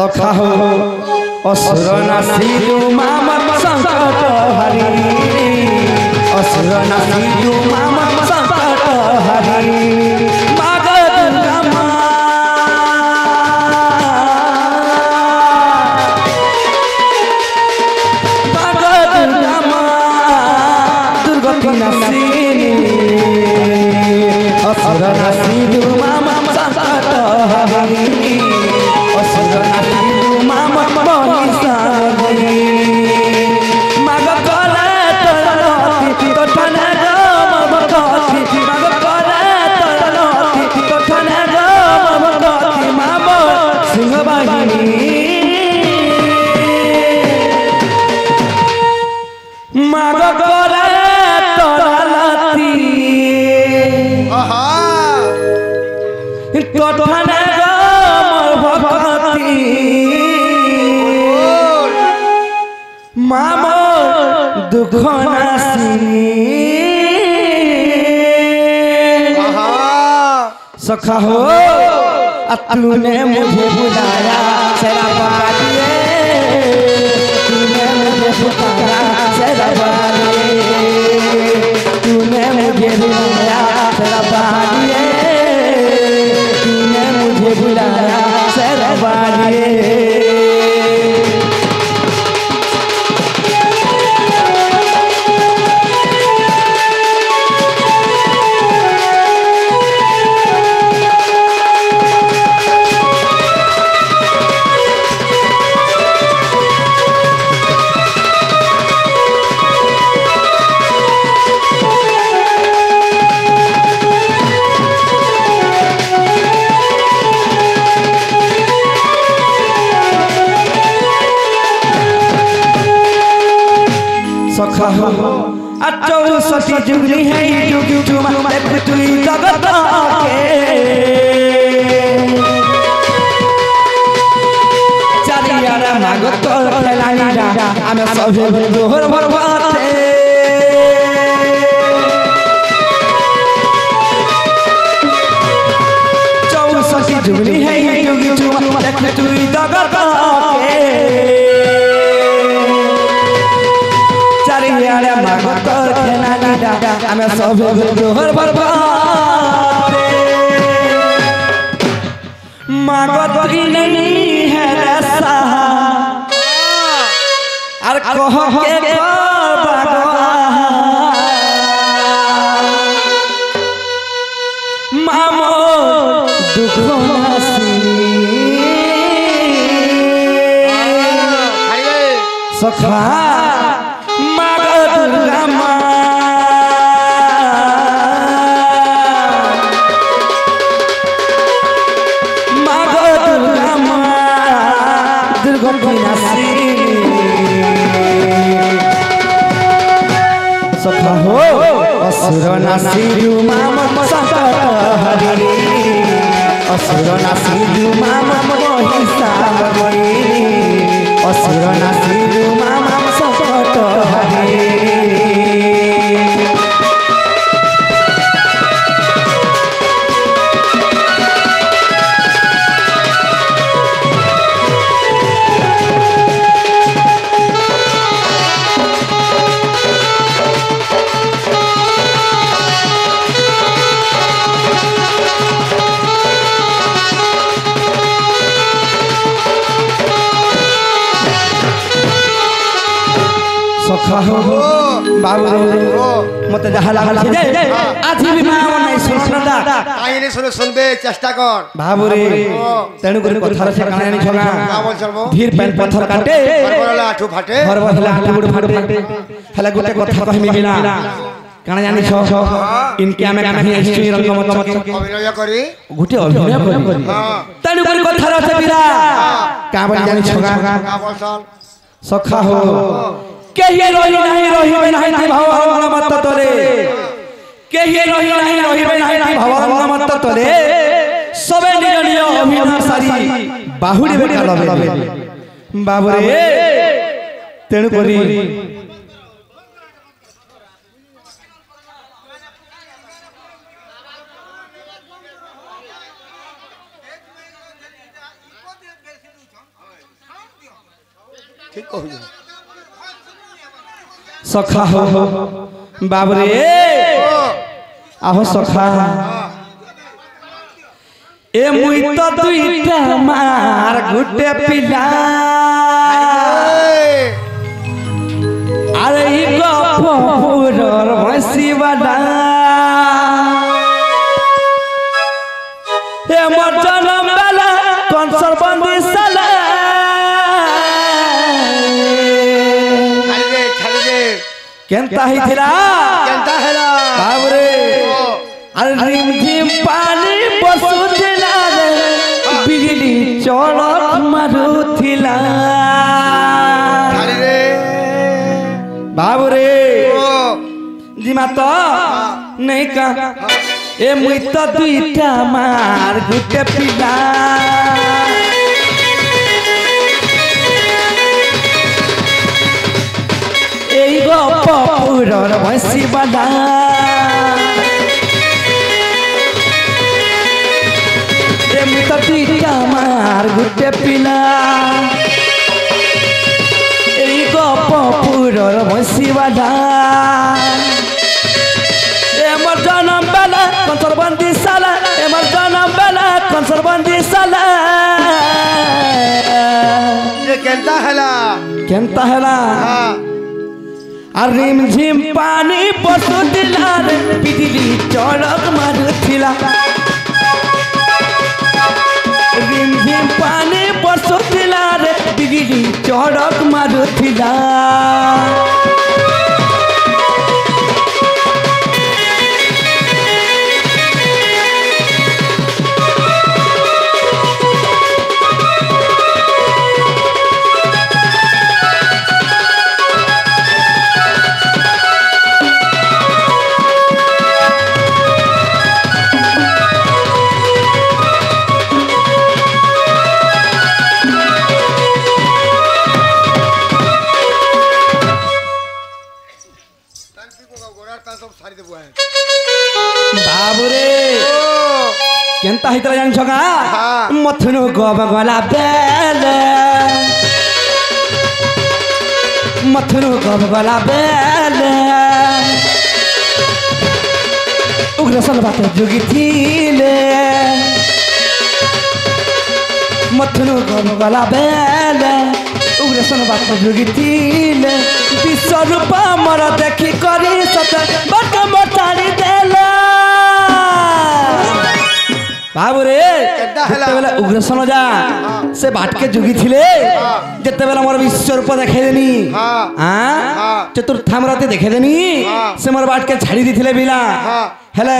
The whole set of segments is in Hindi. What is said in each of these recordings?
सखा हो असुर नासिदु मामत संकट हरि असुर नासिदु मामत संकट हरि मागा दुर्गा माँ मागा दुर्गा माँ दुर्गति नासिनी असुर नासिदु मामत संकट हरि असुर नासिदु मामत बहिसारी माग कला तरलती तठना गम भगती माग कला तरलती तठना गम भगती माम सिंह बाहिनी माग कला तरलती तठना मामो दुख नासिनी सखा हो तूने मुझे बुलाया शराबादिए तूने मुझे पुकारा शराबादिए तूने मुझे बुलाया शराबादिए तूने मुझे बुलाया शराबादिए सखा हो चौसठी जुगनी है जुग जुमा तुई जगत के चारियारा मागत खेलाइरा आमे सभे जोहर भरवाते चौसठी जुगनी है जुग जुमा तुई जगत के चारियारा मागत खेलाइरा आमे सभे जोहर भरवाते मागत नहीं है रसा और कह के मामो दुख नासिनी सखा मागा दुर्गा माँ मागा दुर्गा माँ दुर्गति नासिनी सखा हो असुर नासिदु मामत संकट हरि असुर नासिदु मामत बहिसारी असुर नासिदु मामत संकट हरि सखा हो बाबू मते जहा लागल छे जे आथि भी मां नै सुनदा आइ नै सुनबे चेष्टा कर बाबू रे तेनु कर कथार से काने नै छगा का बोल चलबो धीर पेन पत्थर काटे बरबला आठू फाटे बरबला आठू गुड फाटे हला गुटे कथा कहमी बिना काने जानि छ इनके हमें कहीं हिस्ट्री रंगमंच अभिनय करी गुटे अभिनय करी तेनु कर कथार से बिना का बोल जानि छगा का बोल चल सखा हो केही रही नहीं भगवान मत तोरे केही रही नहीं भगवान मत तोरे सबे निज निज अभिनय सारी बाहुडी बेटा लबे बाबू रे तेणु करी ठीक कहू सखा हो बाबरे आहो सखा ए मुई तो दुईटा मार गुटे पिला अरे ई गपुरर भैंसीवाला ए मोर जनम वाला कंसर बंदी साला केंता ही थिला केंता हेला बाबरे अरे रिम झिम पानी बसु थिला रे बिजली चड़क मारू थिला अरे रे बाबरे जिमा तो नहीं का ए मुई तो दुईटा मार गुटे पिला এই গপুরর ভৈঁসীবালা এমনি তো দুইটা আমার গুটে পিলা এই গপুরর ভৈঁসীবালা এমর জনম বেলা কনসরবন্দি সালা এমর জনম বেলা কনসরবন্দি সালা केंता हेला কেনতা হেলা আর রিম ঝিম পানি বসু দিলা রে বিজলি চড়ক মারুথিলা রিম ঝিম পানি বসু দিলা রে বিজলি চড়ক মারুথিলা बाबुरे केंता हितला जान छका मथनु गब गला बेले मथनु गब गला बेले उग्र सलबात जोगी थीले मथनु गब गला बेले उग्र सलबात जोगी थीले विश्व रूप मर देखी करी सत बट मोटारी देला बाबुरे जेतेबेला उग्रसन जा से बाटके जुगी थिले जेतेबेला मोर विश्व रूप देखे देनी हां चतुर्थाम राते देखे देनी से मोर बाटके छाड़ी दिथिले बिला हेले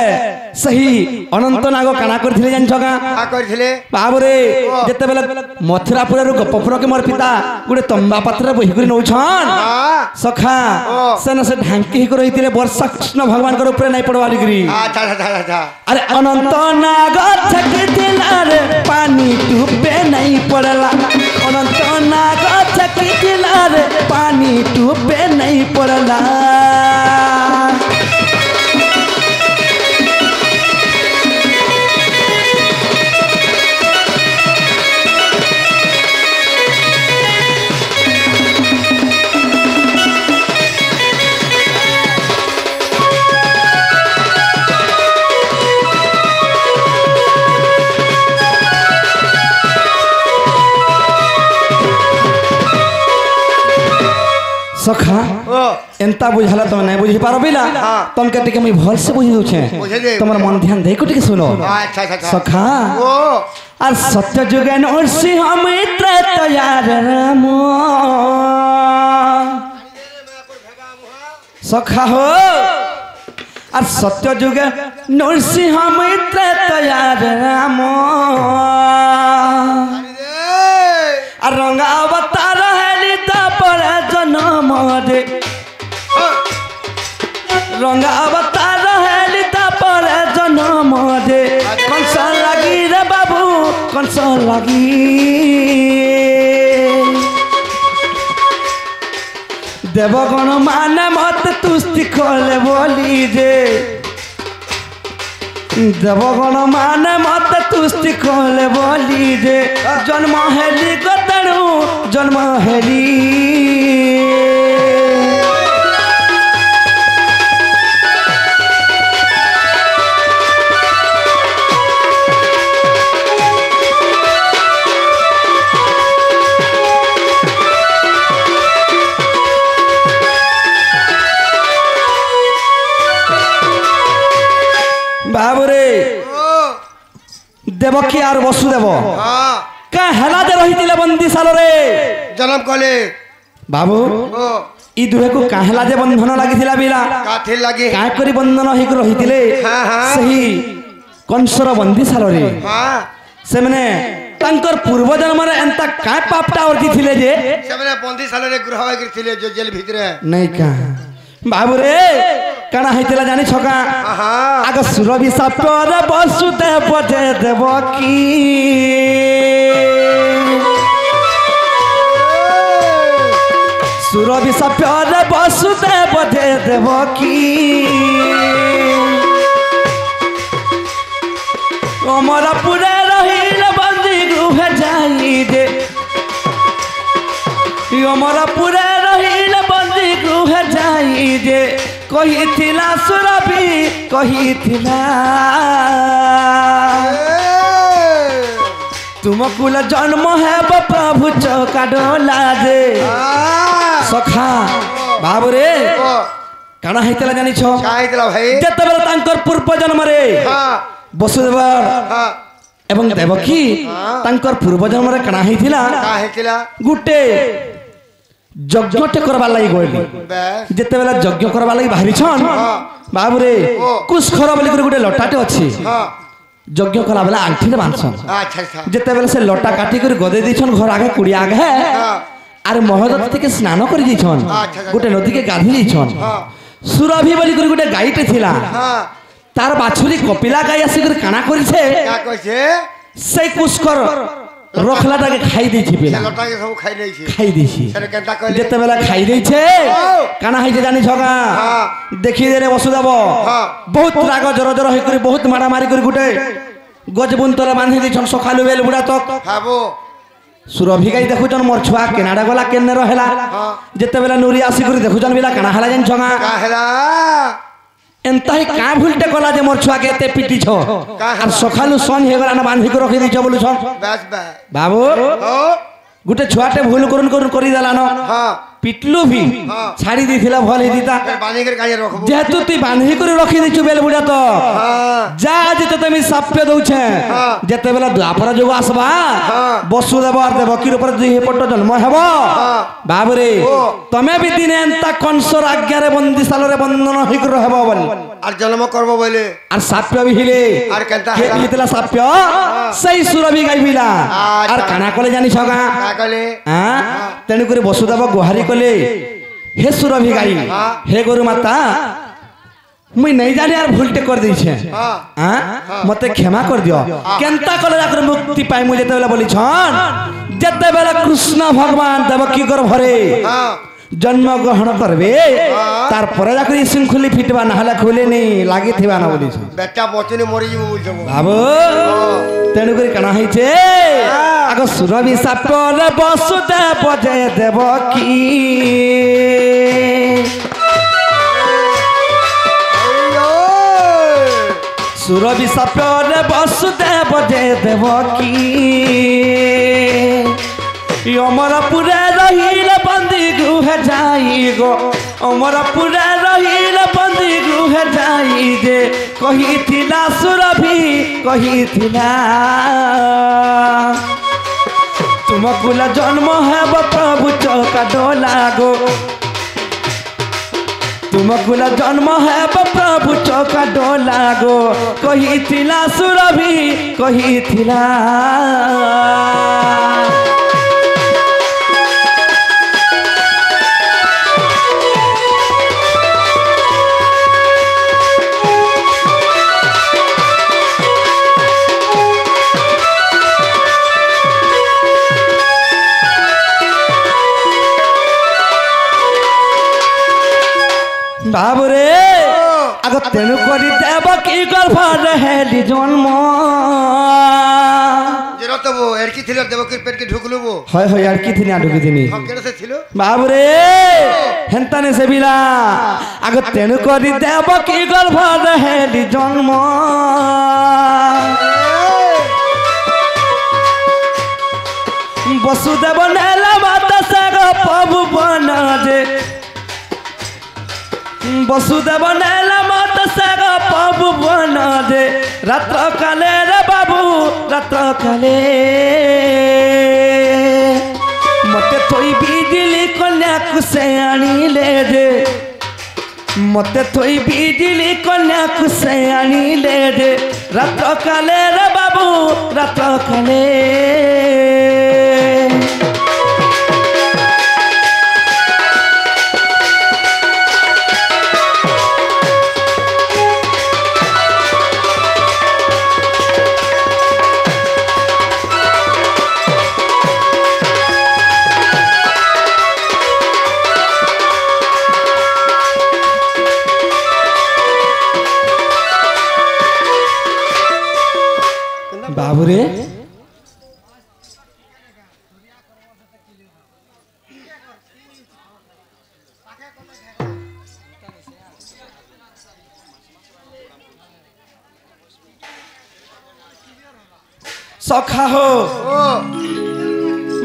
सही अनंत नाग काना करथिले जान छगा आ करथिले बाबुरे जेतेबेला मथुरापुर रु गपपुर के मोर पिता गुडे तंबा पात्र बही करी नौछन सखा सेन से ढांकी ही रहितिले वर्षा कृष्ण भगवान कर ऊपर नहीं पड़वाली गिरी अच्छा अच्छा अच्छा अरे अनंत नाग छक दिला रे पानी टूपे नहीं पड़ला अनंत नाग छक दिला रे पानी टूपे नहीं पड़ला सखा एंता बुझाला तुम नहीं बुझी पारो बिला तुम कहते कि मैं भल से बुझी दूछे तुम्हारा मन ध्यान दे कुछ सुनो अच्छा अच्छा सखा और सत्य जुगन और सिंह मित्र तैयार राम सखा हो और सत्य जुगन नरसिंह मित्र तैयार राम और रंगा अवतार है पर जन्म दे रंगा अवतार है पर जन्म दे कौन सा लगी रे बाबू कौन सा लगी देवगण माने मत तुस्ती खोले बोली जे देवगण माने मत तुस्ती खोले बोली जे जन्म हेली गत ତେଣୁ ଜନ୍ମ ହେଲି बाबुरे देवकी और वसुदेव हाँ का हेला जे रही बंदीशाल रे जन्म कले बाबू ओ ई दुहे को काहेला जे बंधन लागिथिला बिला काथे लगे का करी बंधन हिक रहिथिले हाँ, हाँ। सही कंसर बंदीशाल रे हाँ से माने तांकर पूर्व जन्म रे एंता का पापटा अर्जी थिले जे सेमने बंदी साले गृह गिरथिले जो जेल भितरे नहीं का बाबू रे काना हैतिला जानी छका हाँ आग सुरभि सापर वसुदेव बजे देवकी सुरभि सापर वसुदेव बजे देवकी अमरपुरे रहिल बंदी गृह जाई दे अमरपुरे रहिल बंदी गृह जाई दे कहिथिला सुरभि कहिथिला तुमको जन्म है प्रभु चौका डोला दे सखा बाबू रे काना हैतला जानी छो काहेतला भाई जते बेला तांकर पूर्व जन्म रे हाँ वसुदेव हाँ एवं देवकी तांकर पूर्व जन्म रे काना हैतिला काहेतला गुटे यज्ञ करवा लगी गइली बस जेते बेला यज्ञ करवा लगी बाहरी छन बाबू रे कुशखर बोली गुटे लटाटे अछि हाँ यज्ञ कला बेला आंठी रे बांधछन अच्छा अच्छा जेते बेला से लटा काटी कर गदे दिछन घर आगे कुड़ी आगे हाँ अरे महोदय के स्नान कर दिछन अच्छा। गुटे नदी के गाधी दिछन हाँ सुरभि बोली गुटे गाईटे थिला हाँ तार बाछुरी कपिला गाई आसी कर काना करिছে क्या कहছে সেই কুশকর রখলাটাকে খাই দিছি পিলা লটা के सब खाई नहीं छे খাই দিছি সেটা কেনটা কইলে যেতে বেলা খাই দিছে কানা হইছে জানি ছগা দেখি দে রে বসুদেব বহুত রাগ জর জর হই করে বহুত মারা মারি করে গুটে গজবুন তলে বাঁধি দিছন সকালু বেল বুড়া তক খাবো সুরভি গাই দেখুছন মোর ছুয়া কেনাডা গলা কেনে রহেলা যেতে বেলা নুরি আসি করে দেখুছন বিলা কানা হেলা জানি ছগা काहेला एंताही का भूलटे गला जे मोर छुआ के एते पिटी छ और सखालु सन हे गला ना बांधी के रखि दिछ बोलु छन बस बस बाबू हो गुटे छुआटे भूल करून करी देला न हाँ पिटलु भी छाड़ी दिथिला भल हे दिता फिर बांधी कर काहे रखबो जेतु तू बांधी कर रखि दिछु बेल बुढ़ा तो हाँ जा जेते तमी साप्य दउछे जेते बेला द्वापर जुग आसबा वसुदेव और देवकी ऊपर दुई पट जन्म हेबो बाबू रे तमे भी दिने एंता कंसर आज्ञा रे बंदीशाल रे बंधन हिक रहबो बोल और जन्म करबो बोले और साप्य भी हिले और केनता के हितला साप्य सही सुरभि गाइबिला और काना कोले जानी छगा का कहले हां तेनु करे वसुदेव गुहारी कोले हे सुरभि गाई हे गुरु माता मुई नहीं जाने यार भूलटे कर दै छे हां मते क्षमा कर दियो केनता कोले जाकर मुक्ति पाई मु जेते बेला बोली छन जेते बेला कृष्ण भगवान देवकी गर्भरे हां जन्म ग्रहण करबे तार परे जाकर शृंखली फिटबा ना हला खोले नहीं लागी थिबा ना बोली छन बेटा बचने मरि जीव बोल छबो बाबू तेनु करी काना हैछे आगो सुरभि सापर वसुदेव बजे देवकी सुरभि सापर वसुदेव बजे देवकी अमरपुरे रहिल बंदी गृह जाई गो अमरपुरे रहिल बंदी गृह जाई दे कहिथिला सुरभि कहिथिला तुमको जन्म हेब प्रभु चौका डोला गो तुमको जन्म हेब प्रभु चौका डोला गो कहिथिला सुरभि कहिथिला बाबू रे आग तेनु करी देवकी गर्भ रहेली जन्म जेरो তবু এড়কি ছিল দেবকীর পেটকে ঢুকলুবো হয় হয় আর কি থিনি আডুকি থিনি কেড়ে সে ছিল বাবুরে হেন্তানে সেবিলা আগ তেণু করি দেব কি গর্ভ হেলি জন্ম বসুদেব নেলা মাতা সাগ প্রভু বন যে বসুদেব নেলা মাতা সাগ প্রভু বন যে রাত্র কালে রে বাবু রাত্র কালে মতে থই বিজলি কন্যাকু সে আনিলে যে মতে থই বিজলি কন্যাকু সে আনিলে যে রাত্র কালে রে বাবু রাত্র কালে বাবুরে সখা হো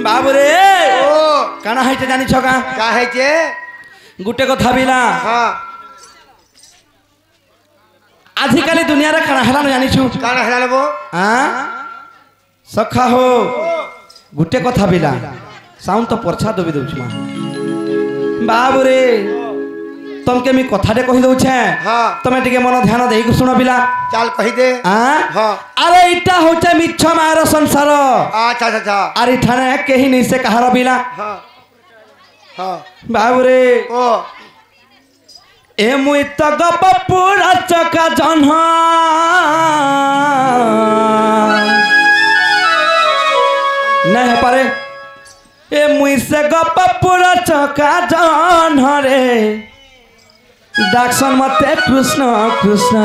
বাবুরে কানা হইতে জানিছ কা কা হয়েছে গুটে কথা বিলা হ্যাঁ আজিকালি দুনিয়ারে কানা হেলানো জানিছু কানা হেলাবো হ্যাঁ সখা হো গুটে কথা বিলা সাউন্ড তো পরছা দবি দউছ মা বাবুরে তমকে আমি কথাটে কহি দউছে হ্যাঁ তুমি টিকে মন ধ্যান দেই শুনো বিলা চাল কহি দে হ্যাঁ হ্যাঁ আরে ইটা হচ্ছে মিচ্ছ মায়ের সংসার আচ্ছা আচ্ছা আচ্ছা আর ইঠানে কেহি নিছে কাহার বিলা হ্যাঁ হ্যাঁ বাবুরে ও এ মুই তো গপ পুরা চকা জন্হ না হে পারে এ মুই সে গপ পুরা চকা জন্হ রে ডাকসন মতে কৃষ্ণ কৃষ্ণ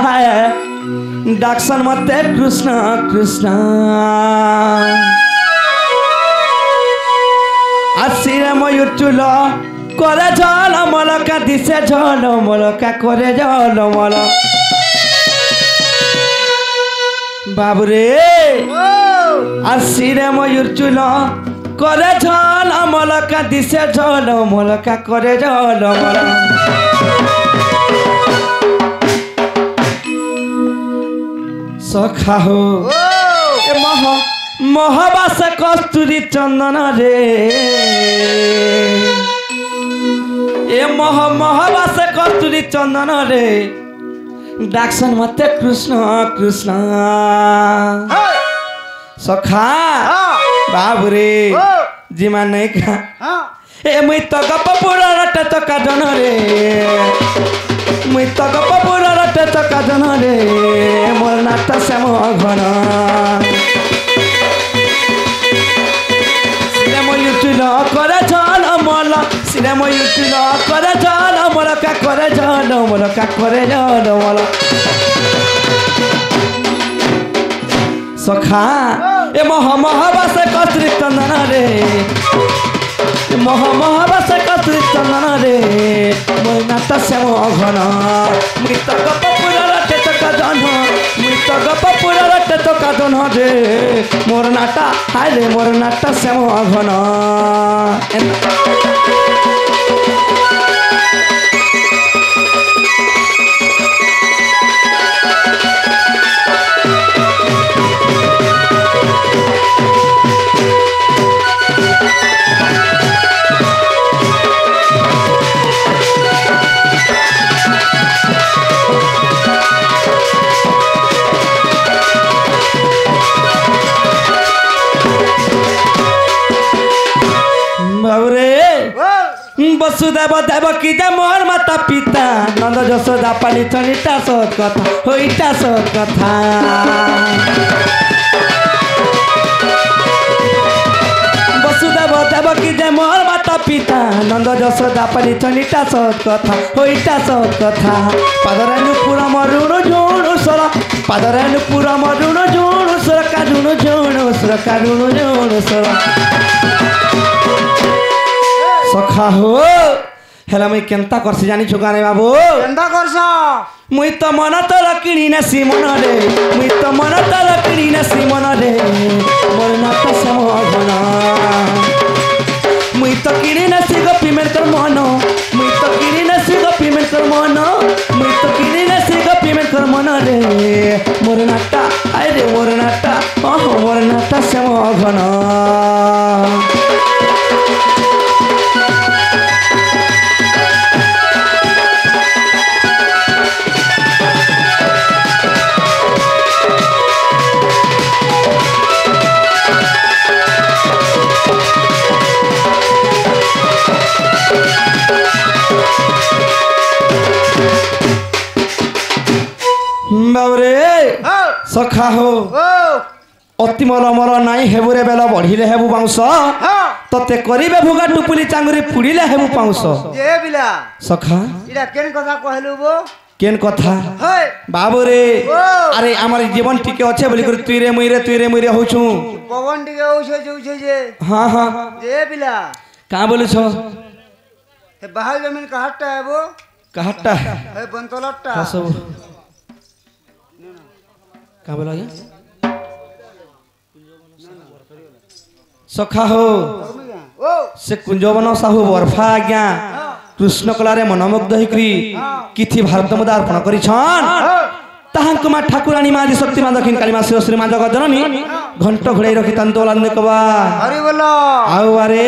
হায় ডাকসন মতে কৃষ্ণ কৃষ্ণ আসিরে ময়ূর চুল করে জল মলকা দিছে জল মলকা করে জল মল বাবুরে আসিরে ময়ূর চুল করে জল মলকা দিছে জল মলকা করে জল মল সখা হো এ মহাবাস কস্তুরী চন্দন রে এ মহাবাস কস্তুরী চন্দন রে ডাকসন মতে কৃষ্ণ কৃষ্ণ সখা বাবুরে জিমা নাই খা এ মুই তো গপ পুরা রটে চকা জন রে মুই তো গপ পুরা রটে চকা জন রে মোর নাট শ্যাম ঘন সিরে ময়ূর চুল করে জল মল সিরে ময়ূর চুল করে জল মল কা করে জল মল কা করে জল মল সখা এ মহাবাসে কস্তুরী চন্দন রে মহাবাসে কস্তুরী চন্দন রে মই নাট শ্যাম ঘন মৃত গপ পুরা রটে চকা জন মৃত গপ পুরা রটে চকা জন রে মোর নাটা হায় রে মোর নাট শ্যাম ঘন বাবুরে বসুদেব দেবকী যে মোর মাতা পিতা নন্দ যশোদা পালি চলিতা সৎ কথা হইতা সৎ কথা বসুদেব দেবকী যে মোর মাতা পিতা নন্দ যশোদা পালি চলিতা সৎ কথা হইতা সৎ কথা পাদরে নুপুর মরুণ ঝুণু সর পাদরে নুপুর মরুণ ঝুণু সর কাজু କାରୁଣ ଜଣସର କାରୁଣ ଜଣସର ସଖା ହୋ ହେଲେ ମୁଇଁ କେନ୍ତା କରସି ଜାଣିଛୁ ଗାନେ ବାବୁ କେନ୍ତା କରସ ମୁଇଁ ତ ମନ ତର କିଣି ନାସି ମନରେ ମୁଇଁ ତ ମନ ତର କିଣି ନାସି ମନରେ ମୋର ନାତ ସମଘନ ମୁଇଁ ତ କିଣି ନାସି ଗୋପି ମେର ତୋର ମନ ମୁଇଁ ତ କିଣି ନାସି ଗୋପି ମେର ତୋର ମନ ମୁଇଁ ତ କିଣି ନାସି ଗୋପି ମେର ତୋର ମନରେ ମୋର ନାଟା ଆରେ ମୋର ନାଟା ଓହୋ ମୋର ନାତ ସମଘନ বাবরে সখা হো অতি মল মল নাই হেবুরে বেল বঢ়িলে হেবু বাউঁশ ততে করিবে ভুগা টুপুলি চাঙ্গুরি পুড়িলে হেবু পাউঁশ যে বিলা সখা এটা কেন কথা কহিলু বো কেন কথা হেই বাবুরে আরে আমার জীবন টিকে আছে বলি করে তুই রে মুইরে হউছু পবন টিকে উছে যে হ্যাঁ হ্যাঁ যে বিলা কা বলিছ হে বাহাল জমিন কাহারটা হেবো কাহারটা হে বন্তলটটা হাসব কা বলা আজ্ঞা সখা হো ও সে কুঞ্জবন সাহু বরফা আজ্ঞা কৃষ্ণ কলারে মনোমুগ্ধ হইকরি কিথি ভারত মুদা অর্পণ করিছন তাহাঙ্ক মা ঠাকুরানী মা আদি শক্তি মা দক্ষিণ কালী মা শ্রী মা জগজ্জননী ঘণ্ট ঘোড়াই রখি তান্তোলান কবা হরি বলো আও আরে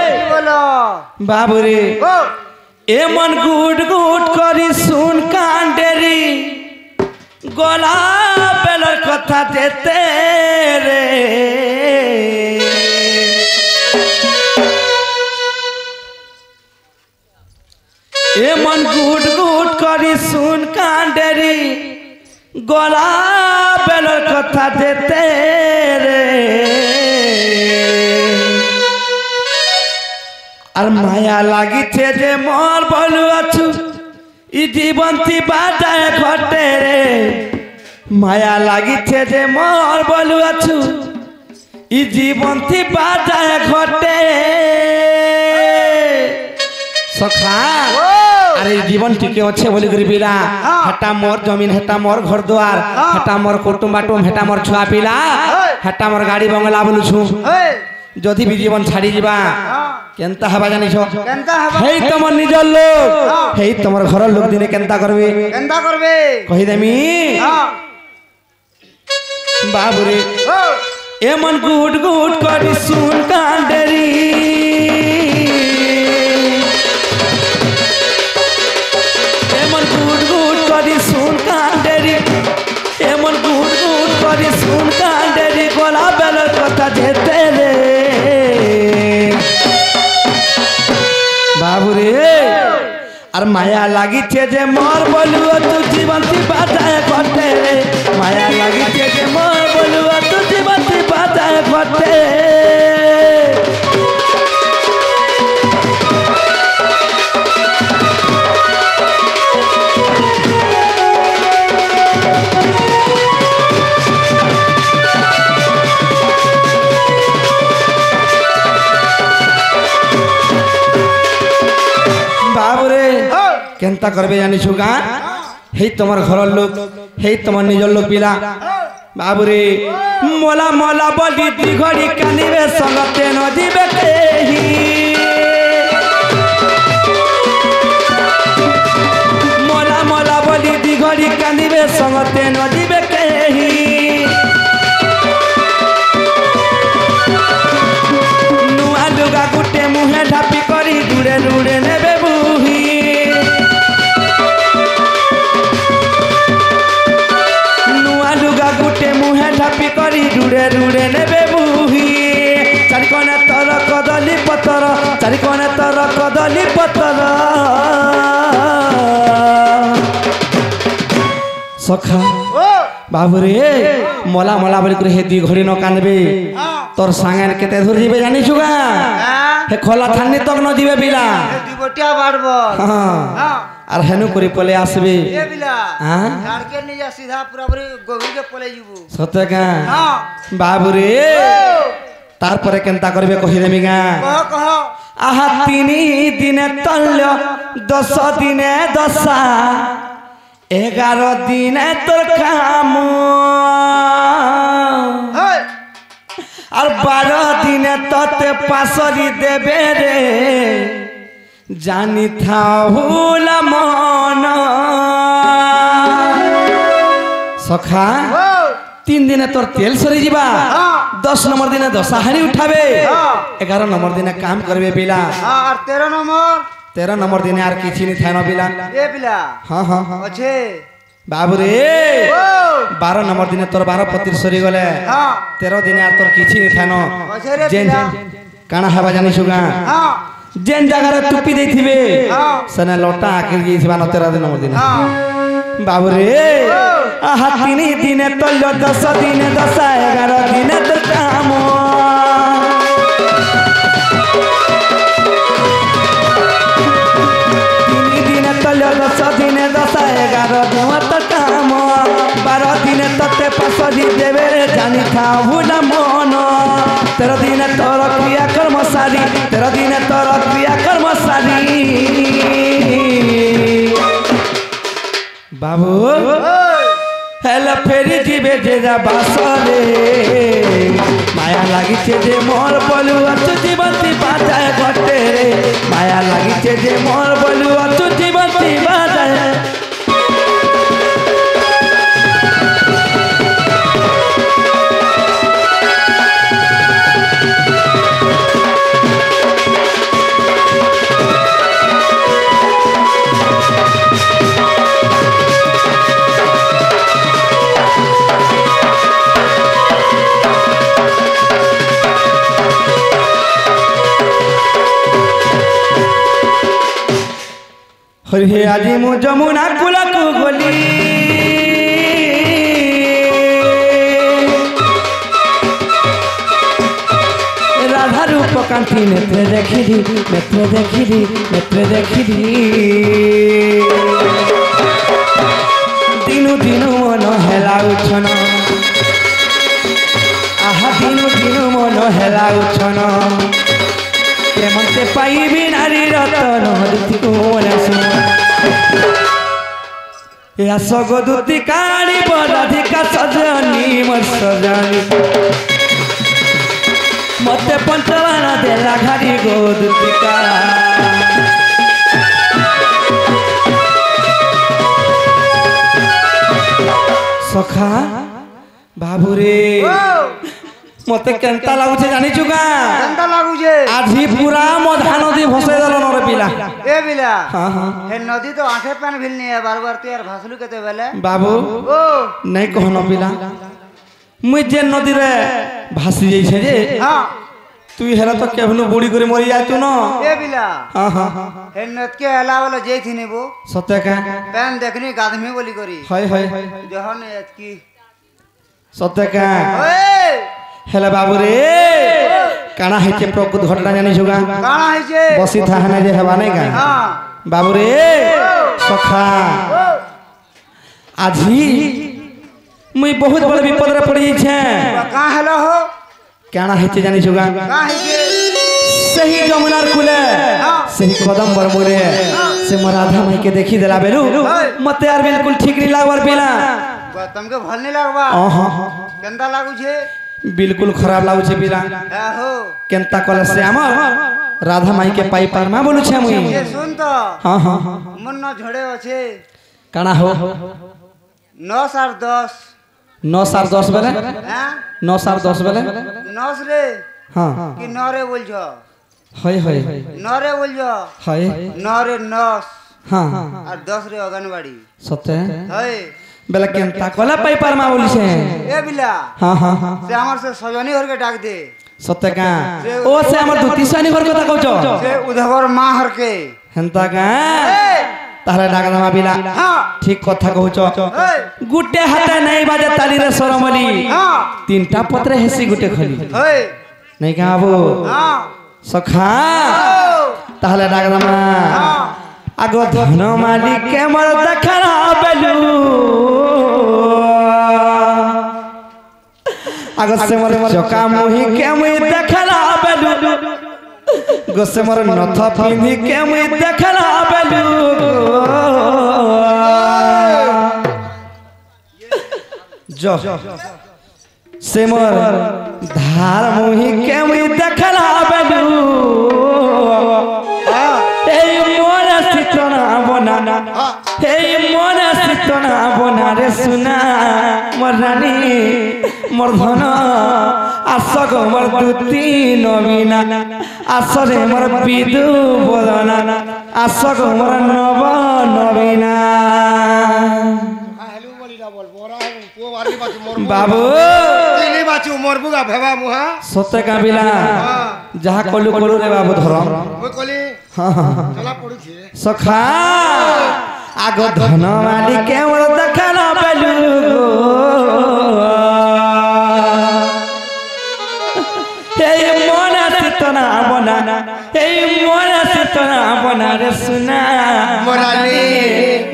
হরি বলো বাবুরে ও এমন গুট গুট করি শুন কান্ডেরি গলা বেলার কথা যেতে রে এমন গুট গুট করি শুন কান্ডেরি গলা বেলার কথা যেতে রে আর মায়া লাগিছে যে মোর বলু আছু ই জীবন্তী বাজায় ঘটে রে মায়া লাগিছে যে মোর বলু আছু ই জীবন্তী বাজায় ঘটে সখা আরে জীবন টিকে আছে বলি করি পিলা হেটা মোর জমিন হেটা মোর ঘর দুয়ার হেটা মোর কুটুম বাটুম হেটা মোর ছুয়া পিলা হেটা মোর গাড়ি বংলা বলুছু হেই যদি বি জীবন ছাড়ি যা কেনতা হবা জানিছ কেনতা হবা হেই তোমার নিজর লোক হেই তোমার ঘর লোক দিনে কেনতা করবে কেনতা করবে কহি দেমি হ্যাঁ বাবুরে ও এমন গুট গুট করি শুন কান্ডেরি এমন গুট গুট করি শুন কান্ডেরি এমন গুট গুট করি শুন কান্ডেরি গলা বেলার কথা যেতে রে বাবুরে আর মায়া লাগিছে যে মোর বলুয়া তু জীবন্তী বাজায় ঘটে রে মায়া লাগিছে যে মোর বলুয়া তু জীবন্তী বাজায় ঘটে বাবুরে কেনতা করবে জানিছু গা হেই তোমার ঘরের লোক হেই তোমার নিজের লোক পিলা বাবুরে মোলা মোলা বলি দিঘড়ি কানিবে সঙ্গতে নদীবে কেহি মোলা মোলা বলি দিঘড়ি কানিবে সঙ্গতে নদীবে কেহি নুয়া লুগা গুটে মুহে ঢাপি করি দূরে দূরে নেবে বুহি নুয়া লুগা গুটে মুহে ঢাপি করি দূরে দূরে নেবে বুহি চারিকোণে তর কদলি পতর চারিকোণে তর কদলি পতর সখা ও বাবুরে মলা মলা বলি করে হে দুই ঘড়ি ন কানবে তোর সাঙ্গে কেতে ধরে যাবে জানিছু গা হে খোলা থানি তক ন দিবে বিলা এ দুবটিয়া বাড়ব হ্যাঁ হ্যাঁ আর হেনু করে পলে আসবে এ বিলা হ্যাঁ ঝাড়কে নিয়ে যা সিধা পুরাপুরি গভীরকে পলে যাবো সত্য গা হ্যাঁ বাবুরে তারপরে কেনতা করবে কহিদেমি গা কহ কহ আহা 3 দিনে তল্য 10 দিনে দশা 11 দিনে তোর কাম হেই আর 12 দিনে তোতে পাশরি দেবে রে জানি থাহুল মন সখা ও 3 দিনে তোর তেল সরি যা হ্যাঁ 10 নম্বর দিনে দশা হাড়ি উঠাবে হ্যাঁ 11 নম্বর দিনে কাম করবে বিলা হ্যাঁ আর 13 নম্বর 13 নম্বর দিনে আর কিছু নি থাইনো বিলা এ বিলা হ্যাঁ হ্যাঁ হ্যাঁ আছে বাবুরে ও 12 নম্বর দিনে তোর 12 পতির সরি গলে হ্যাঁ 13 দিনে আর তোর কিছু নি থাইনো আছে রে যেন বিলা কানা হবা জানিছু গা হ্যাঁ যেন জায়গারে টুপি দেইথিবে হ্যাঁ সেনে লটা আকে গিয়েছিবা ন 13 নম্বর দিনে হ্যাঁ বাবুরে আহা 3 দিনে তল্য 10 দিনে দশা 11 দিনে তোর কাম 3 দিনে তল্য 10 দিনে দশা 11 দিনে তোর কাম 12 দিনে তোতে পাশরি দেবে জানি থাহুল মন 13 দিনে তোর ক্রিয়া কর্ম সারি 13 দিনে তোর ক্রিয়া কর্ম সারি বাবু হেলা ফেরি দিবে যে বাসরে মায়া লাগিছে যে মোর বলু অতু জীবন্তি বাজায় ঘটে রে মায়া লাগিছে যে মোর বলু অতু জীবন্তি বাজায় হরি হে আজি মু যমুনা কুলকু গলি রাধা রূপ কান্তি নেত্রে দেখিলি নেত্রে দেখিলি নেত্রে দেখিলি দিনু দিনু মন হেলা উছন আহা দিনু দিনু মন হেলা উছন কেমতে পাইবি নারী রতন হরিতি কোলাসু ইয়া সগদুতি কাড়ি বরাধিকা সজনি মোর সজনি মতে পঞ্চবানা দেলা ঘাড়ি গোদুতিকা সখা বাবুরে মতে কেনতা লাগুছে জানিছু গা কেনতা লাগুছে আজি পুরা মধা নদী ভসে গেল নরে পিলা এ বিলা হ্যাঁ হ্যাঁ হে নদী তো আঠে পান ভিল নিয়ে বারবার তুই আর ভাসলু কেতে বেলে বাবু ও নাই কহন পিলা মুই যে নদী রে ভাসি যাইছে রে হ্যাঁ তুই হেরা তো কেভনু বুড়ি করে মরি যাইতু ন এ বিলা হ্যাঁ হ্যাঁ হ্যাঁ হে নদকে এলা বলে যেইথি নিবো সত্যি কা প্যান দেখনি গাধমি বলি করি হয় হয় যখন এতকি সত্যি কা ওই হেলে বাবু রে কানা হইছে প্রকৃত ঘটনা জানিছু গা কানা হইছে বসি থাহনে যে হেবা নাই গা হ্যাঁ বাবু রে সখা আজি মুই বহুত বড় বিপদরে পড়ি যাইছে का हेलो हो কানা হইছে জানিছু গা का है সেই যমুনার কুলে সেই কদম্বর মোরে সে মোর রাধা মাইকে দেখি দেলা বেলু মতে আর বিলকুল ঠিক নি লাগবার পিলা तुमके भल नहीं लगवा हाँ केंदा लागू छे बिल्कुल खराब लाଗୁছে পিলা ए हो কেনতা কলে সে আমার রাধা মাইকে পাই পারমা বলুছে মুই ये सुन तो हाँ हाँ हाँ मन न झड़े আছে কানা হো 9 और 10 9 सार 10 বেলে हैं 9 सार 10 বেলে 9 रे हाँ कि 9 रे बोल छ হয় হয় 9 रे बोल छ হয় 9 रे 9 हाँ और 10 रे অঙ্গনবাড়ি সত্যি है বেলে কেনতা কলে পাই পারমা বলছে ए बिला हाँ हाँ हाँ से हमर से सजनी हर के डाक दे সত্যি কা ও সে আমার দুতি সানি ঘর কথা কইছ से उधवर मां हर के হেনতা কা ए তাহলে ডাক দামা বিলা हां ঠিক কথা কইছ ए গুটে হাতে নাই বাজে তালি রে সরমলি हां তিনটা পত্রে হেসি গুটে খলি है নাই কা বাবু हां সখা তাহলে ডাকলামা আগ ধন মালিক মোর দেখালা বেলু আগ সে মোর চকা মুহি কে মুই দেখালা বেলু গোসে মোর নথ পিন্ধি কে মুই দেখালা বেলু जो से मोर धार मुही के मुई देखला बेलू ए मोर सितना बना ए मोर सितना बना रे सुना मोर रानी मोर धन आसग मोर दुती नवीना आसरे मोर बिदु बदना आसग मोर नव नवीना बाबू मरबुगा भेवा मुहा सत्य काबिला जहा कलु कलु रे बाबू धरम चला पड़ी छे सखा आग धन वाली के मोर देखला बेलू हे मन सितना बना हे मन सितना बना रे सुना मोरानी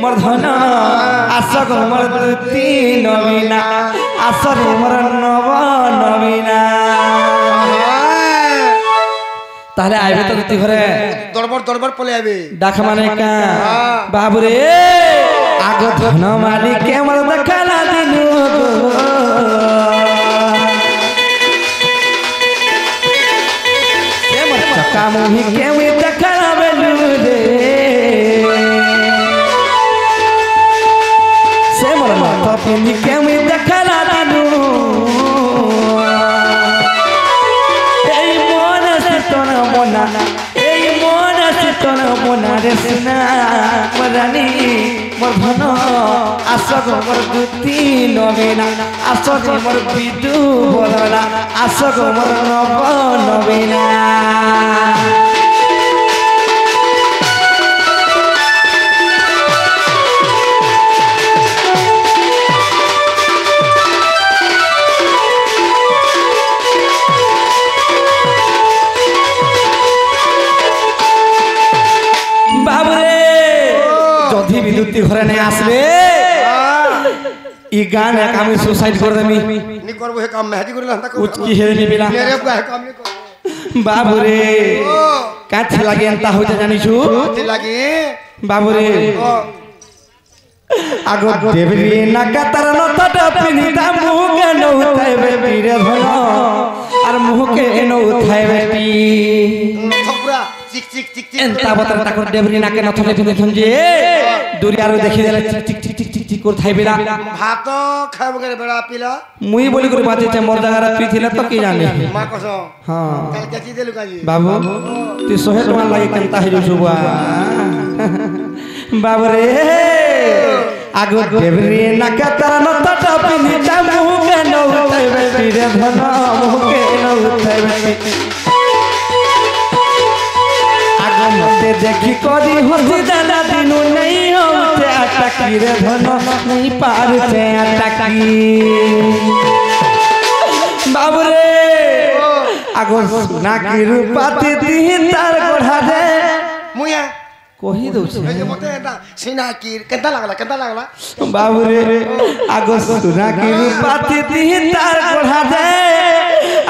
मोर धन आसग मोर दुती नवीना आसर मोर नव नवीना ताहले आइबे तो दुती घरे दरबार दरबार पले आबे डाक माने का बाबू रे आग धन मालिक के मोर देखला दिनु से मोर चका मुही के मुई देखला बेलू रे से मोर माथा पिंदी के मुई देखला दिनु এই মন সিতনা বনা এই মন সিতনা বনা রে সুনা মরানি মোর ধন আসগ মোর দুতি নবেনা আসগ মোর বিদু বদনা আসগ মোর নব নবেনা जदि विद्युती घरे नहीं आसले ई गान एक आमी सुसाइड कर देमी नी करबो हे काम मेहदी करला हता कुछ की हे नी बिना मेरे को हे काम नी कर बाबू रे काठी लागे अंता होते जानी छु थी लागी बाबू रे आगो देवरी नाका तर न तट पिनिता मुह के न उठाए बेटी रे धन और मुह के न उठाए बेटी थपुरा चिक चिक चिक चिक एंता बतर ताकर देवरी नाके न थले पिने थंजे दुरियारो देखि देले चिक चिक चिक चिक चिक कर थाई बेला भात खाब करे बड़ा पिला मुई बोली करे बाते छ मोर जगह पी थिला तो की जाने मां कसो हां कल कची देलु काजी बाबू तू सोहे टमान लागे केनता हिजो सुबा बाबू रे आगो देवरी नाका तर न तट पिनिता मुह के न उठाए बेटी रे धन मुह के न उठाए बेटी मते देखी कदी हसी दादा दिनु नहीं होते अटकी रे धन नहीं पार से अटकी बाबू रे आगो ना की रूपाती दी तार गोढ़ा दे मुया कहि दउ छै ए मते एता सीना की केता लागला बाबू रे आगो सुना की रूपाती दी तार गोढ़ा दे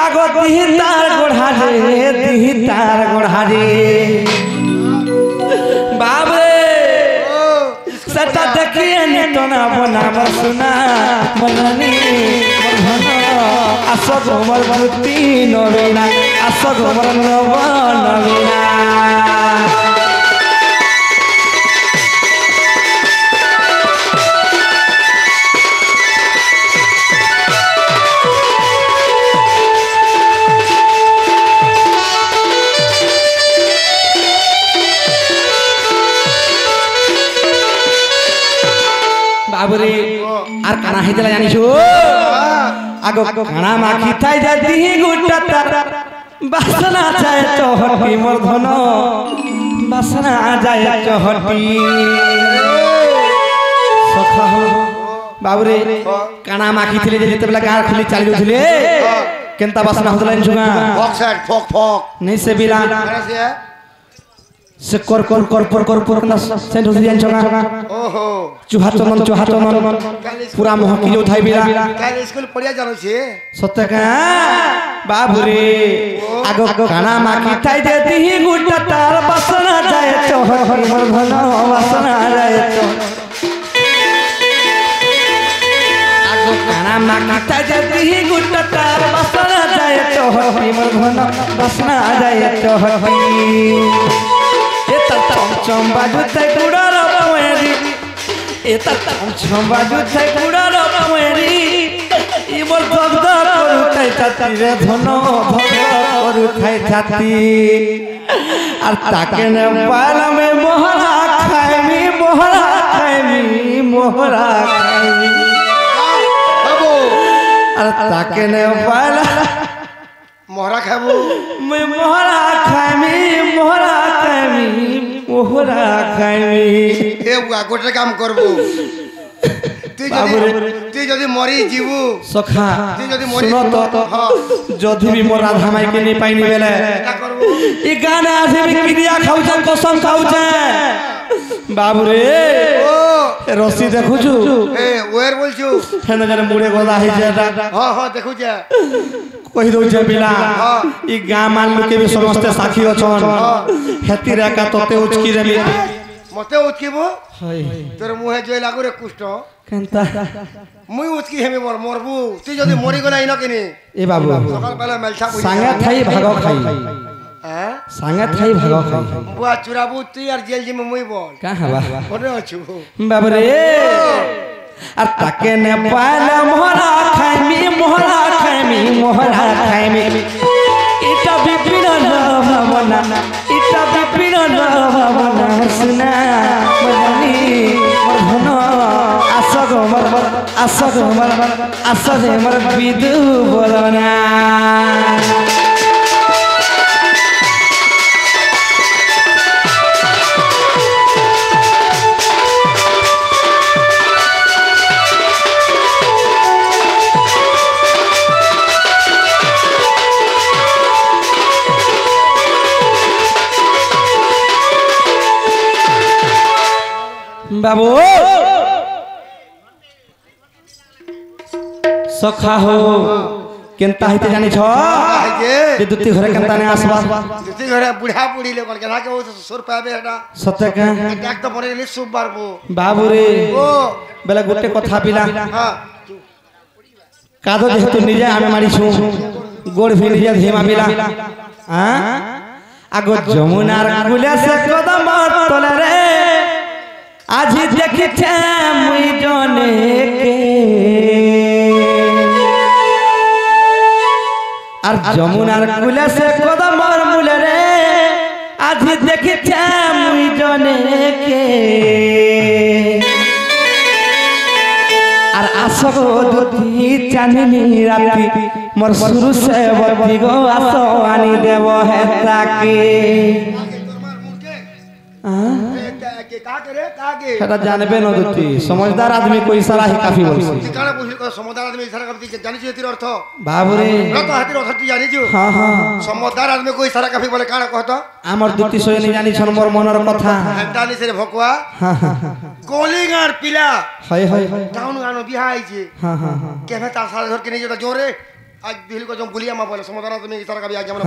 आगो दी तार गोढ़ा दे दी तार गोढ़ा दे बाबरे सटा देखिए नी तो ना बना बसना मननी मन असग मोर बुती नवेना असग मोर नव नवेना बाबरे आर काना हेतला जानिछु आगो काना माखी थाई जाती गुट्टा तारा बासना जाय चहटी मोर धन बासना जाय चहटी सखा हो बाबरे काना माखी थिले जेते बेला गार खुली चाली उठले केंता बासना होतला इंजुगा फॉक सेट फॉक फॉक नहीं से बिला करा से कर ना सेंट होसी इंजुगा ओहो चुहा चमन पूरा महकी उठाई बिला काल स्कूल पढ़िया जानो छे सत्य का बाबू रे आगो खाना माकी थाई देती ही गुड्डा तार बासना जाए तो हर भला बासना जाए तो खाना माकी थाई देती ही गुड्डा तार बासना जाए तो हर भला बासना जाए तो ये तम बाजू थाई गुड़ा रबावेरी ये तम बाजू थाई गुड़ा रबावेरी ई बोल भगदा करू थाई छाती रे धनो भगदा करू थाई छाती আর তাকে নে পালা মে মোহরা খাইমি बाबू আর তাকে নে পালা मोहरा खाबू মে মোহরা খাইমি ए बुआ गोटे काम करबू তুই যদি মরি जीवू সখা তুই যদি মরি শুনো তো हां যদি বি মোর রাধা মাই কে নি পাইনি বেলে क्या करबू ই গানা আছে বি ক্রিয়া খাউছে কসম খাউছে বাবু রে ओ রসি দেখুছু ए ওয়ের বলছু হেন জানে মুড়ে গদা হইছে এটা हां हां देखू जा কই দউছে বিলা ই গা মান লোকে বি সমস্ত সাক্ষী অছন হেতির একা ততে উচকি রে মতে উচকিবো হই তোর মুহে জয় লাগু রে কুষ্ট কেনতা মুই উচকি হেমি মরবু তুই যদি মরি গলা ইনো কিনি এ বাবু সকাল বেলা মেলছা বুঝি সাঙ্গা থাই ভাগ খাই হ্যাঁ সাঙ্গা থাই ভাগ খাই বুয়া চুরাবু তুই আর জেল জিমে মুই বল কা হবা ওরে আছু বাবু রে আর তাকে নে পালা মোহরা খাইমি এটা বিপিন ভাবনা শুনা মনি মোর ধন আসগ মোর বিদু বলনা बाबू सखा हो केनता हइते जानि छ जे दुती घरे केनता ने आसबा दुती घरे बुढ़ा बुढ़ी लोग केना के ओ सुर पाबे हटा सत्य का डाक तो बने नि सुब बारबो बाबू रे ओ बेला गुटे कथा पिला हां कादो जेहेतु निजे आमे मारी छु गोड़ भी निजे धीमा पिला हां आगो जमुनार गुले से कदम तले रे आज देखिछे मुई जने के আর যমুনার কুলে সে কদমর মূলে রে आज देखिछে মুই জনে কে আর আসো দুতি চাঁদনি রাতি মোর শুরু সে বতি গো আসো আনি দেব হে তাকে के का करे का के এটা জানবে না দুতি समझदार आदमी को इशारा ही काफी बोलছে ঠিকানা বুঝলি কো সমদার আদমি ইশারা করতে জানিছ এতির অর্থ বাবুরে রত হাতির অর্থ তুই জানিছ হ্যাঁ হ্যাঁ সমদার আদমি কো ইশারা কাফি বলে কানা কহত আমার দুতি সই নি জানি ছন মোর মনের কথা হেটানি সে ভকুয়া হ্যাঁ হ্যাঁ কলিগার পিলা হাই হাই টাউন গানো বিহা আইছে হ্যাঁ হ্যাঁ কেভে তার সাথে ধর কে নিয়ে যেটা জোরে আজ বিহলি কো জম বুলিয়া মা বলে সমদার আদমি ইশারা কাবি আগে মানে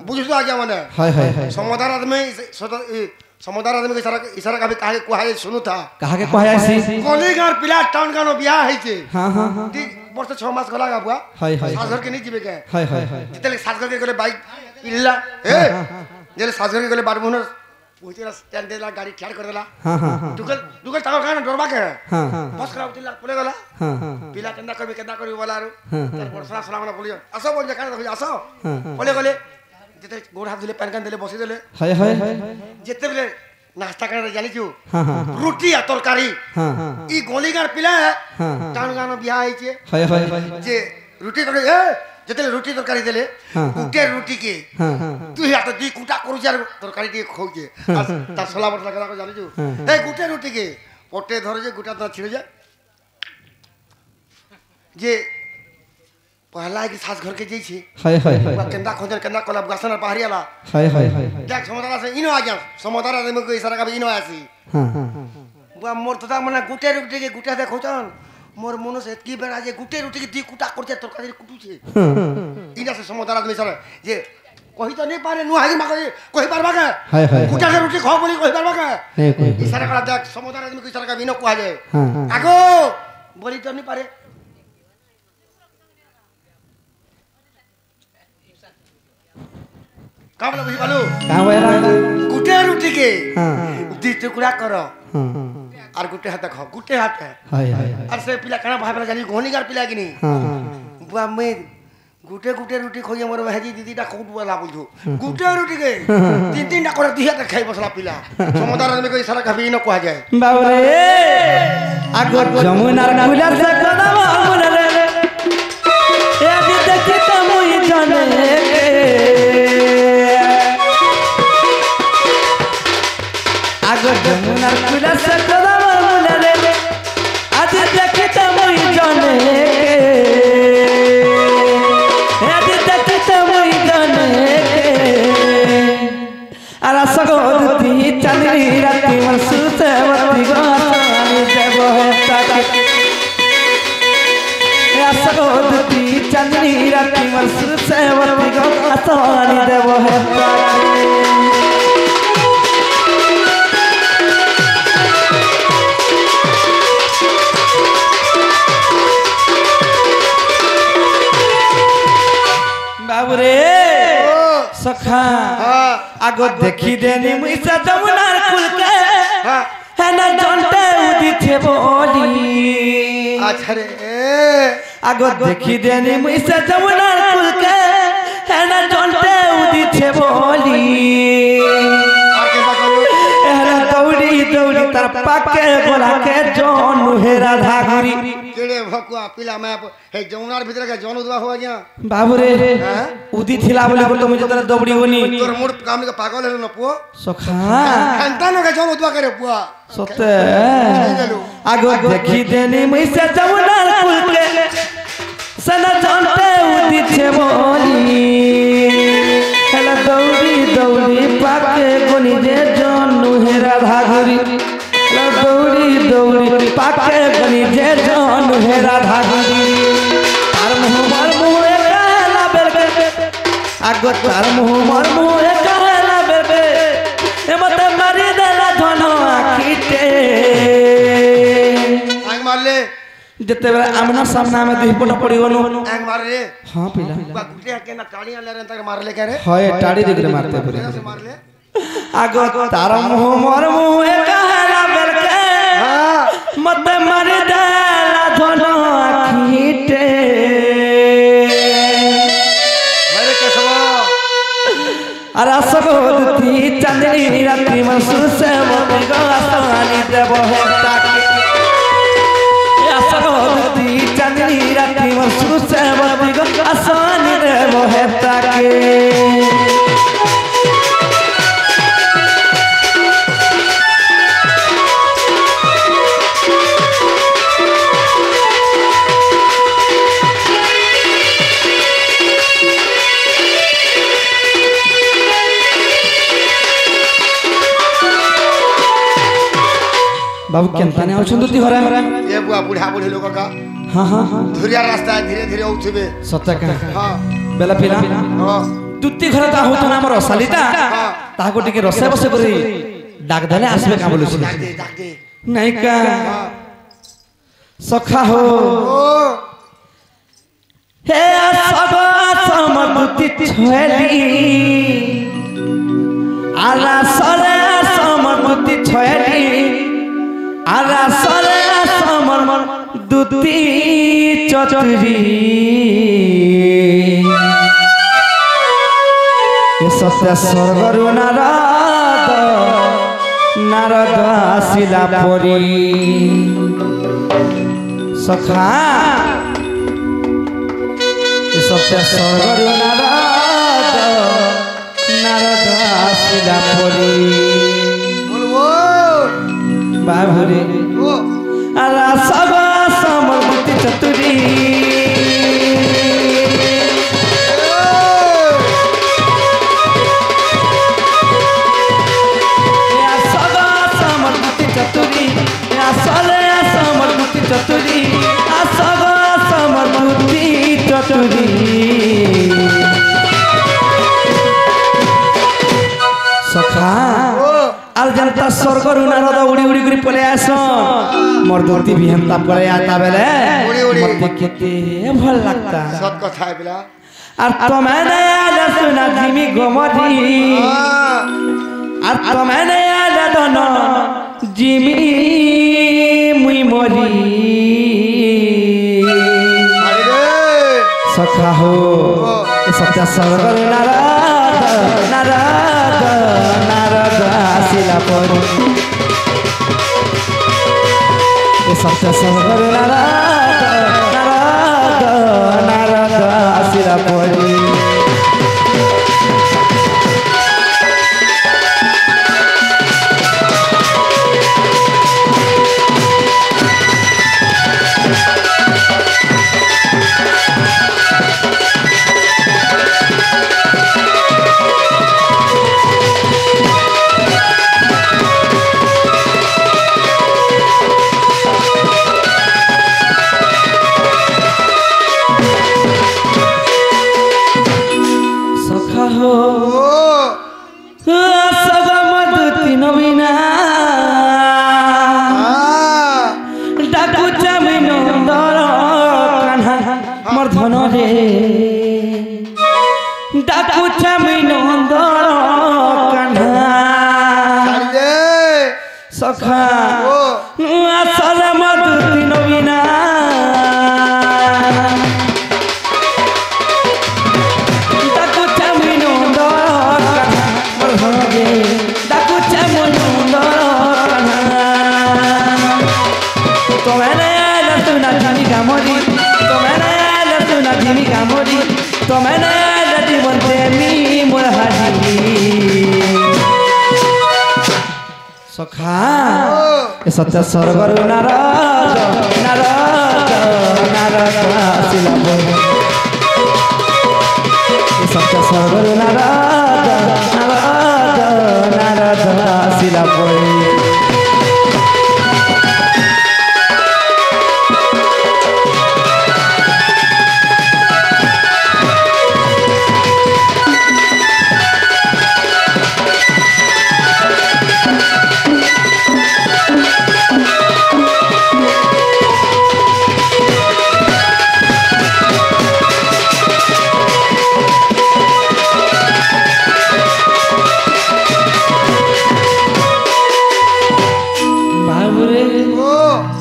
বুঝিস তো আগে মানে हाय हाय हाय সমদার আদমি সমদার আদমি ইশারা কাবি কাহে কোহাই শুনু থা कहा के कहया सी কলিগার পিলা টাউন গানো বিহা আইছে हां हां हां ঠিক বর্ষ 6 মাস গলা গাবুয়া हाय हाय সাজর কে নিয়ে যাবে কে हाय हाय हाय তেলে সাজর কে গলে বাইক ইল্লা এ যেলে সাজর কে গলে বারবুন ওইতেরা স্ট্যান্ড দেলা গাড়ি ঠেয়ার করে দেলা हां हां দুগল দুগল টাকা কানা ডরবা কে हां বস করা উতিলা পলে গলা हां পিলা কেন্দা করবি বলা আর তারপর সালাম না বলি আসো বল যে কানা দেখি আসো বলে গলে যেতে গোড় হাত দিলে প্যান কান দিলে বসে দিলে हाय हाय যেতে বলে নাস্তা করে জানিছু हां हां রুটি আর তরকারি हां ই গলিগার পিলা हां টান গানো বিয়া হইছে हाय हाय যে রুটি তরকারি এ যেতে রুটি তরকারি দিলে কুটের রুটি কে हां তুই হাতে দুই কুটা করুছ আর তরকারি দিয়ে খোঁজে তার ছোলা বটলা কথা জানিছু এই কুটের রুটি কে পটে ধরে যে গুটা তো ছিড়ে যায় যে पहला कि सास घर के जैसे हाय हाय हाय केंदा खोजर केंदा कोला गासन पहाड़ी वाला हाय हाय हाय देख समुद्र से इनो आ गया समुद्र में कोई सारा का इनो आसी हां बुआ मोर तो मने गुटे रुटे के गुटा देखोचन मोर मन से की बेरा जे गुटे रुटे के दी कुटा करते तरकारी कुटुछे इना से समुद्र में सारा जे कहि तो नहीं पारे नुहाई मा कहि पारबा के हाय हाय गुटा के रुटी खाओ बोली कहि पारबा के नहीं कोई इशारा करा देख समुद्र में कोई सारा का इनो कुआ जाए आगो बोली तो नहीं पारे का बोला बुझी पालू का बेरा गुटे रुटी के हां दी टुकड़ा करो हां और गुटे हाथ खाओ गुटे हाथ हाय हाय और से पिला खाना भाई वाला जानी घोनीगार पिला कि नहीं हां बुआ मैं गुटे गुटे रुटी खोजे मोर हेजी दीदी दा खूब वाला बुझू गुटे रुटी के तीन तीन टा कर दिया के खाई बसला पिला समुद्र में कोई सारा कभी न कहा जाए बाबरे आगो जमुनार कुला से कदम मुनरे ए अभी देखि त मुई जाने आगो जमुनार कुला से कदम मुनरे आज देखि त मुई जाने ए अभी देखि त मुई जाने आरा सगोदती चंद्री राती मनसुसवती गोसानी देवो ताके आरा सगोदती चंद्री राती मनसुसवती गोसानी देवो ताके बाबूरे सखा आगो देखी देनी मुइसा जमुनार कुल के है ना जनते उदिथे बोली अच्छा रे आगो देखी देनी मुइसा जमुनार कुल के है ना जनते उदिथे बोली और के बा करू एहरा दौड़ी दौड़ी तर पाके गोला के जोन हेरा धागुरी केड़े भकुआ पिला मैं हे जमुनार भीतर के जौन उदवा हो गया बाबूरे उदी थिला बोले को मुझे तेरा दौड़ी होनी तोर मूड काम के पागल है न पुओ सखा संतान के जौन उदवा करे पुआ सत्य आगो देखी देनी मुइसे जमुनार कुल के सना जानते उदी छे बोली हेला दौड़ी दौड़ी पाके गोनी जे जनु हेरा धागुरी हेला दौड़ी दौड़ी पाके गोनी जे जनु हेरा धागुरी तार मुह मार मुह कहला बेबे आगो तार मुह मार मुह कहला बेबे ए मते मारी देला धनो आखिटे आंग मार ले जते बेला आमना सामना में दुई पट पड़ी गनु आंग मार रे हां पिला बा गुटे के ना टाड़ियां ले रे तक मार ले के रे हाय टाड़ी दिगरे मारते पड़े से मार ले आगो तार मुह मोर मुह कहला बेलके मते मारी देला धनो आखिटे अरे कसवा अरे सगोदती चंदनी राती मनसुसवती गोसानी देवो ताके या सगोदती चंदनी राती मनसुसवती गोसानी देवो ताके बाबू केनता ने औछन दुती हरा ये बुआ बुढ़ा बुढ़ी लोग का हां हां हां धुरिया रास्ता धीरे धीरे उठबे सत्य का हां बेला पिला हां दुती घर ता होतो ना हमर सालिता ताको टिके रसे बसे करी डाक देले आसबे का बोलु डाक दे नहीं का सखा हो ओ हे सगा समदुती छेली आला सरे समदुती छेली आला सरे समन दुती चतुरी ये सत्य स्वर्गरु नारद नारद आसिला परी सखा ये सत्य स्वर्गरु नारद नारद आसिला परी बोलबो बाबुरे ओ आला सब समृद्धि चतुरी सप्ताह स्वर्ग नारद उड़ी उड़ी कर पले आस मोर धरती भी हेंता पले आता बेले मते केते भल लगता सत कथा है बिला আর তোমানে আলে সুনা জিমি গমরি আর তোমানে আলে দন জিমি মুই মরি আরে রে সখা হো সত্য সরগর নারদ নারদ নারদ আসিলা পরি সত্য সরগর নারদ নারদ নারদ আসিলা পরি সখা আসলে মধুতি নবীনা ডাকুছে মিনন্দ মরহরে ডাকুছে মনন্দ তোমারে লতুনা ঝিমি কামরি তোমারে লতুনা ঝিমি কামরি তোমারে লতি বলতে মি মোর হাজি সখা সত্য স্বর্গর নারদ নারদ নারদ আসিলা পরি সত্য স্বর্গর নারদ নারদ নারদ আসিলা পরি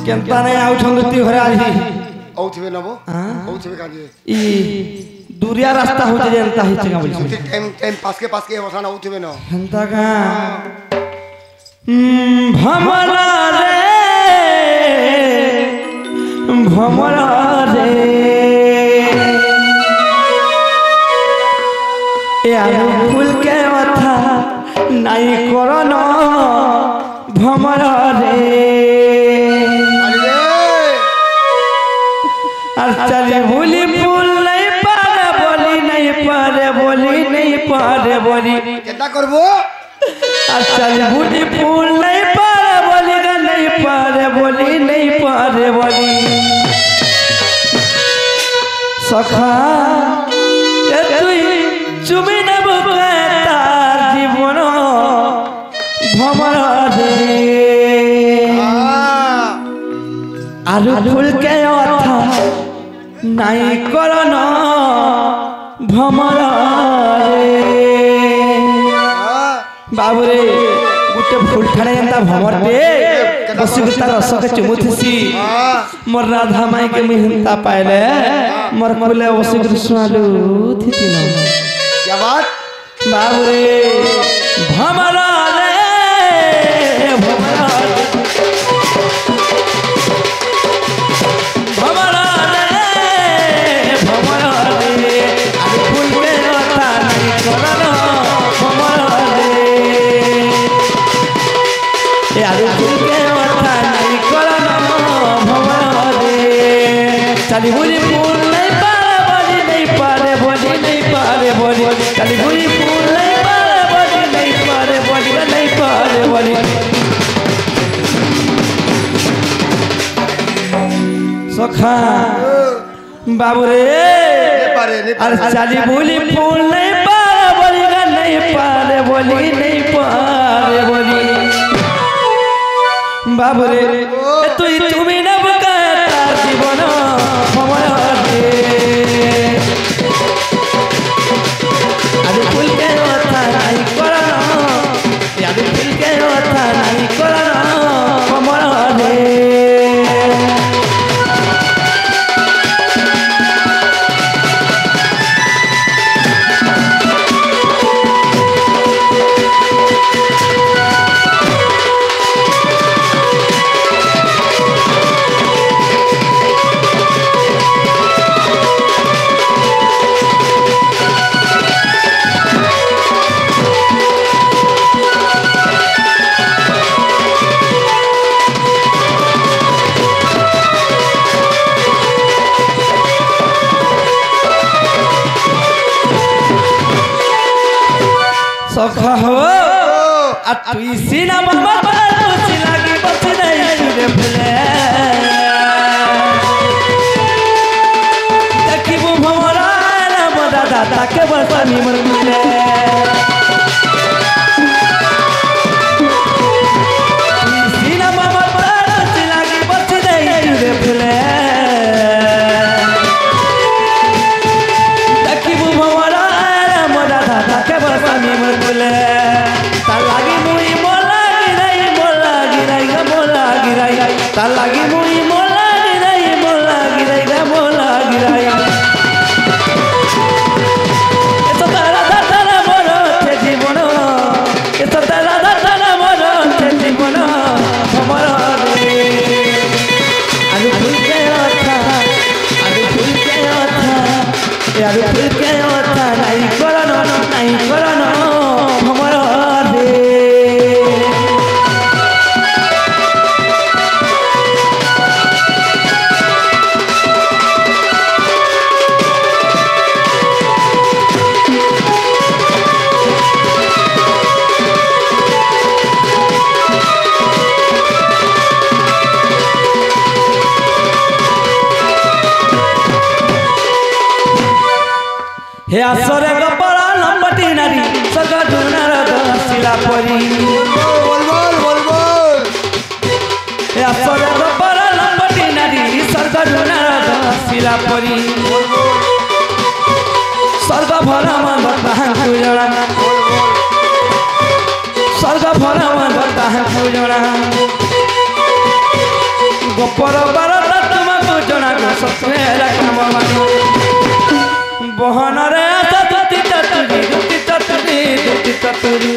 केनता नहीं आउ छंगती घरे आही औथिबे नबो औथिबे काजे ई दूरिया रास्ता होते जनता ही चंगा बोल टाइम टाइम पास के वसाना औथिबे न हंता का भमरा रे ए आलू फूल के माथा नहीं करन भमरा रे चली भूली फूल नहीं पारे बोली नहीं पारे बोली नहीं पारे बोली केता करबो चली भूली फूल नहीं पारे बोली नहीं पारे बोली नहीं पारे बोली सखा ए तुई चुमी न बुके तार जीवन भमरा रे आलू फूल के अथा नहीं करन भमरा बाबू रे गुटे फूल ठाणे एंता भमरते बसी गुता रस के चुमुथसी मोर राधा माई के मिहंता पाइले मोर कुले बसी गुत सुनालू थिति न क्या बात बाबू रे भमरा रे भमरा चली बुरी फूल नहीं पारे बोली नहीं पारे बोली नहीं पारे बोली चली बुरी फूल नहीं पारे बोली नहीं पारे बोली नहीं पारे बोली सखा बाबू रे अरे चली बुरी फूल नहीं पारे बोली नहीं पारे बोली नहीं पारे बोली বাবুরে তুই তুমি না বুকার জীবন সময় আরে ফুলকে কথা নাই করানো আরে ফুলকে কথা নাই করানো সময় सखा हो आ तुई सीना बाबा बसी लागी बस नहीं रे फुले देखिबो भमरा ना बदा दादा के बसनी मन मिले सीना बाबा बसी लागी बस नहीं रे फुले देखिबो भमरा ना बदा दादा के बसनी मन मिले तालागी मुई मोला गिराई मोला गिराई गा मोला गिराई एतो तारा तारा मोरो ते जीवन एतो तारा तारा मोरो ते जीवन हमर रे आलू फूल के ओथा आलू फूल के ओथा आलू फूल के ओथा नहीं करनो हमर रे हे आसरे गपरा लंबटी नारी सगा दुनार गसिला परी बोल हे आसरे गपरा लंबटी नारी सगा दुनार गसिला परी स्वर्ग भरा मन ताहा खुजणा स्वर्ग भरा मन ताहा खुजणा गपर बारत तुमको जणा सत्वे राखम मानी बहन रे दुति ततुरी